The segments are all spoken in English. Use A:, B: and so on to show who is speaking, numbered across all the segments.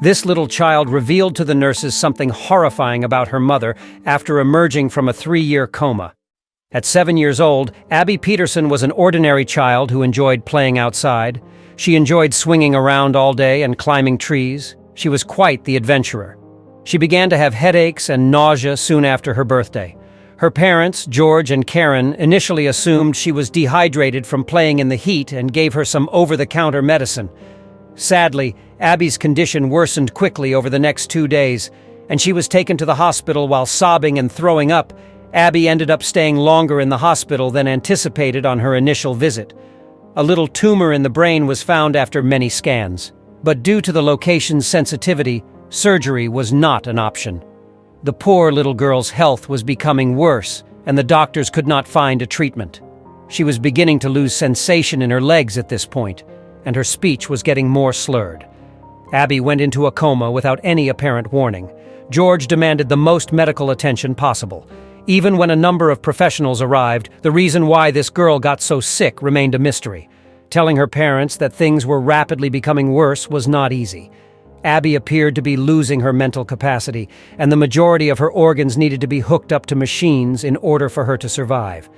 A: This little child revealed to the nurses something horrifying about her mother after emerging from a 3-year coma. At 7 years old, Abby Peterson was an ordinary child who enjoyed playing outside. She enjoyed swinging around all day and climbing trees. She was quite the adventurer. She began to have headaches and nausea soon after her birthday. Her parents, George and Karen, initially assumed she was dehydrated from playing in the heat and gave her some over-the-counter medicine. Sadly, Abby's condition worsened quickly over the next 2 days, and she was taken to the hospital while sobbing and throwing up. Abby ended up staying longer in the hospital than anticipated on her initial visit. A little tumor in the brain was found after many scans, but due to the location's sensitivity, surgery was not an option. The poor little girl's health was becoming worse, and the doctors could not find a treatment. She was beginning to lose sensation in her legs at this point, and her speech was getting more slurred. Abby went into a coma without any apparent warning. George demanded the most medical attention possible. Even when a number of professionals arrived, the reason why this girl got so sick remained a mystery. Telling her parents that things were rapidly becoming worse was not easy. Abby appeared to be losing her mental capacity, and the majority of her organs needed to be hooked up to machines in order for her to survive.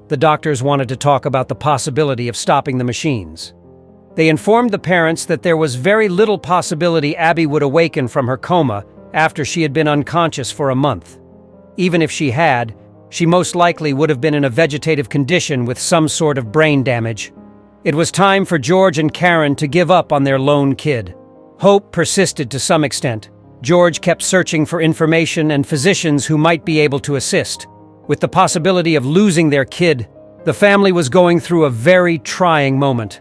A: The doctors wanted to talk about the possibility of stopping the machines. They informed the parents that there was very little possibility Abby would awaken from her coma after she had been unconscious for a month. Even if she had, she most likely would have been in a vegetative condition with some sort of brain damage. It was time for George and Karen to give up on their lone kid. Hope persisted to some extent. George kept searching for information and physicians who might be able to assist. With the possibility of losing their kid, the family was going through a very trying moment.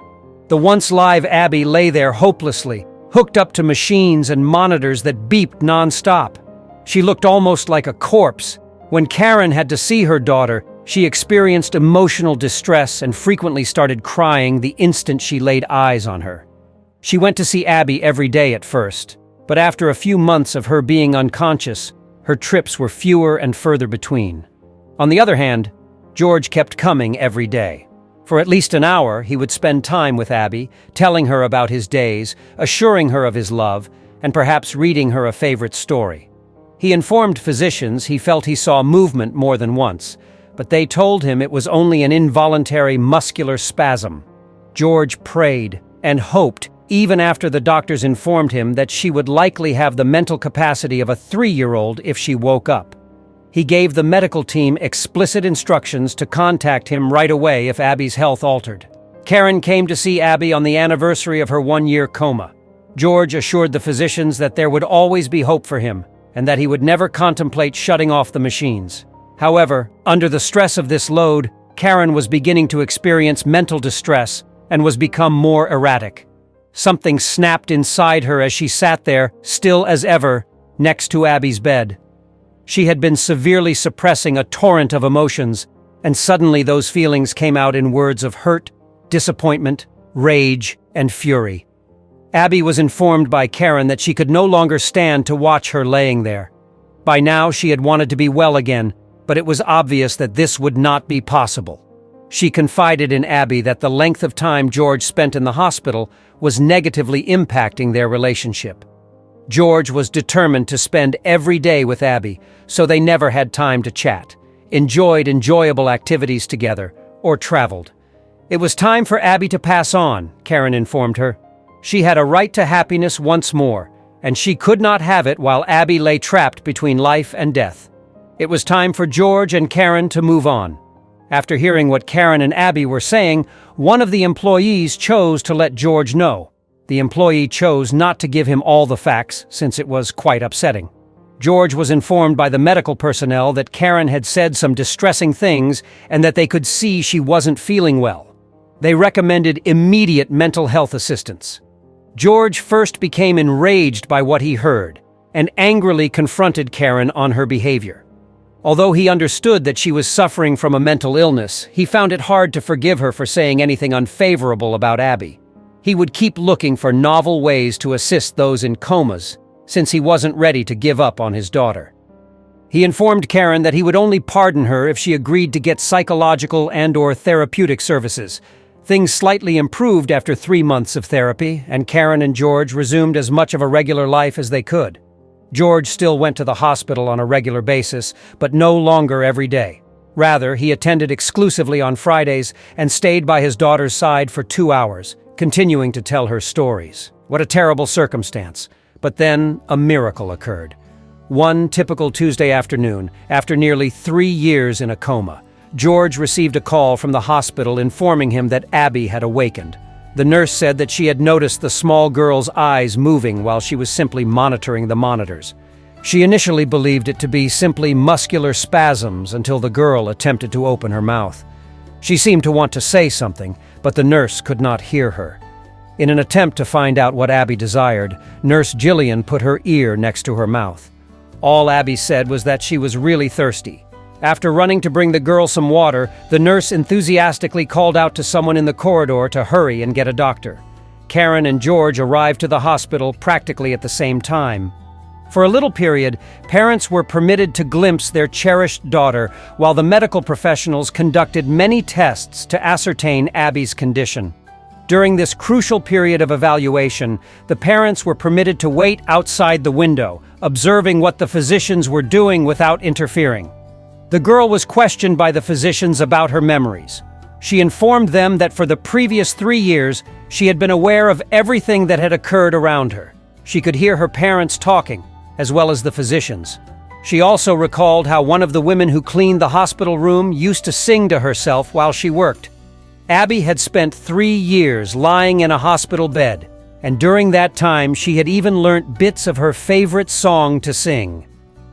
A: The once live Abby lay there hopelessly, hooked up to machines and monitors that beeped non-stop. She looked almost like a corpse. When Karen had to see her daughter, she experienced emotional distress and frequently started crying the instant she laid eyes on her. She went to see Abby every day at first, but after a few months of her being unconscious, her trips were fewer and further between. On the other hand, George kept coming every day. For at least an hour, he would spend time with Abby, telling her about his days, assuring her of his love, and perhaps reading her a favorite story. He informed physicians he felt he saw movement more than once, but they told him it was only an involuntary muscular spasm. George prayed and hoped, even after the doctors informed him that she would likely have the mental capacity of a 3-year-old if she woke up. He gave the medical team explicit instructions to contact him right away if Abby's health altered. Karen came to see Abby on the anniversary of her 1-year coma. George assured the physicians that there would always be hope for him, and that he would never contemplate shutting off the machines. However, under the stress of this load, Karen was beginning to experience mental distress and was become more erratic. Something snapped inside her as she sat there, still as ever, next to Abby's bed. She had been severely suppressing a torrent of emotions, and suddenly those feelings came out in words of hurt, disappointment, rage, and fury. Abby was informed by Karen that she could no longer stand to watch her laying there. By now, she had wanted to be well again, but it was obvious that this would not be possible. She confided in Abby that the length of time George spent in the hospital was negatively impacting their relationship. George was determined to spend every day with Abby, so they never had time to chat, enjoyed enjoyable activities together, or traveled. It was time for Abby to pass on, Karen informed her. She had a right to happiness once more, and she could not have it while Abby lay trapped between life and death. It was time for George and Karen to move on. After hearing what Karen and Abby were saying, one of the employees chose to let George know. The employee chose not to give him all the facts, since it was quite upsetting. George was informed by the medical personnel that Karen had said some distressing things and that they could see she wasn't feeling well. They recommended immediate mental health assistance. George first became enraged by what he heard and angrily confronted Karen on her behavior. Although he understood that she was suffering from a mental illness, he found it hard to forgive her for saying anything unfavorable about Abby. He would keep looking for novel ways to assist those in comas, since he wasn't ready to give up on his daughter. He informed Karen that he would only pardon her if she agreed to get psychological and/or therapeutic services. Things slightly improved after 3 months of therapy, and Karen and George resumed as much of a regular life as they could. George still went to the hospital on a regular basis, but no longer every day. Rather, he attended exclusively on Fridays and stayed by his daughter's side for 2 hours, continuing to tell her stories. What a terrible circumstance. But then a miracle occurred. One typical Tuesday afternoon, after nearly 3 years in a coma, George received a call from the hospital informing him that Abby had awakened. The nurse said that she had noticed the small girl's eyes moving while she was simply monitoring the monitors. She initially believed it to be simply muscular spasms until the girl attempted to open her mouth. She seemed to want to say something, but the nurse could not hear her. In an attempt to find out what Abby desired, Nurse Jillian put her ear next to her mouth. All Abby said was that she was really thirsty. After running to bring the girl some water, the nurse enthusiastically called out to someone in the corridor to hurry and get a doctor. Karen and George arrived to the hospital practically at the same time. For a little period, parents were permitted to glimpse their cherished daughter while the medical professionals conducted many tests to ascertain Abby's condition. During this crucial period of evaluation, the parents were permitted to wait outside the window, observing what the physicians were doing without interfering. The girl was questioned by the physicians about her memories. She informed them that for the previous 3 years, she had been aware of everything that had occurred around her. She could hear her parents talking, as well as the physicians. She also recalled how one of the women who cleaned the hospital room used to sing to herself while she worked. Abby had spent 3 years lying in a hospital bed, and during that time she had even learnt bits of her favorite song to sing.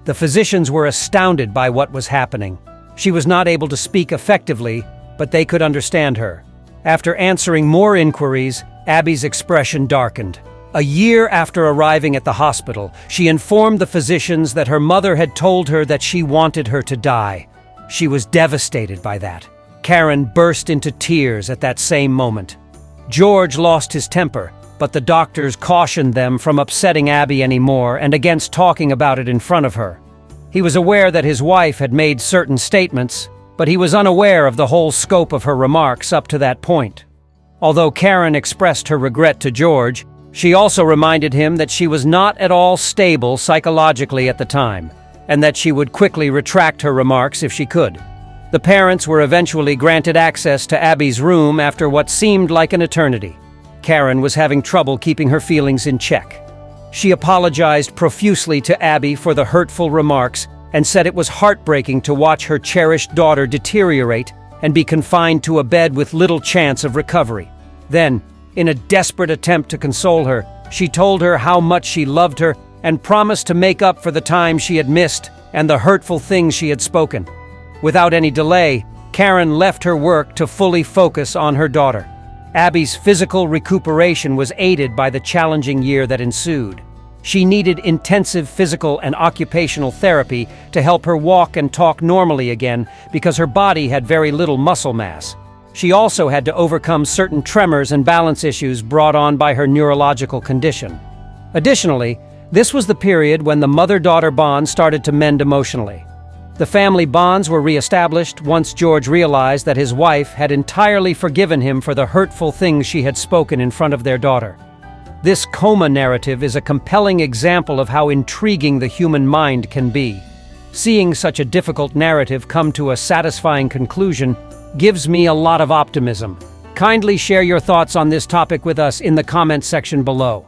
A: The physicians were astounded by what was happening. She was not able to speak effectively, but they could understand her. After answering more inquiries, Abby's expression darkened. A year after arriving at the hospital, she informed the physicians that her mother had told her that she wanted her to die. She was devastated by that. Karen burst into tears at that same moment. George lost his temper, but the doctors cautioned them from upsetting Abby anymore and against talking about it in front of her. He was aware that his wife had made certain statements, but he was unaware of the whole scope of her remarks up to that point. Although Karen expressed her regret to George, she also reminded him that she was not at all stable psychologically at the time, and that she would quickly retract her remarks if she could. The parents were eventually granted access to Abby's room after what seemed like an eternity. Karen was having trouble keeping her feelings in check. She apologized profusely to Abby for the hurtful remarks and said it was heartbreaking to watch her cherished daughter deteriorate and be confined to a bed with little chance of recovery. Then, in a desperate attempt to console her, she told her how much she loved her and promised to make up for the time she had missed and the hurtful things she had spoken. Without any delay, Karen left her work to fully focus on her daughter. Abby's physical recuperation was aided by the challenging year that ensued. She needed intensive physical and occupational therapy to help her walk and talk normally again because her body had very little muscle mass. She also had to overcome certain tremors and balance issues brought on by her neurological condition. Additionally, this was the period when the mother-daughter bond started to mend emotionally. The family bonds were reestablished once George realized that his wife had entirely forgiven him for the hurtful things she had spoken in front of their daughter. This Coma narrative is a compelling example of how intriguing the human mind can be. Seeing such a difficult narrative come to a satisfying conclusion gives me a lot of optimism. Kindly share your thoughts on this topic with us in the comments section below.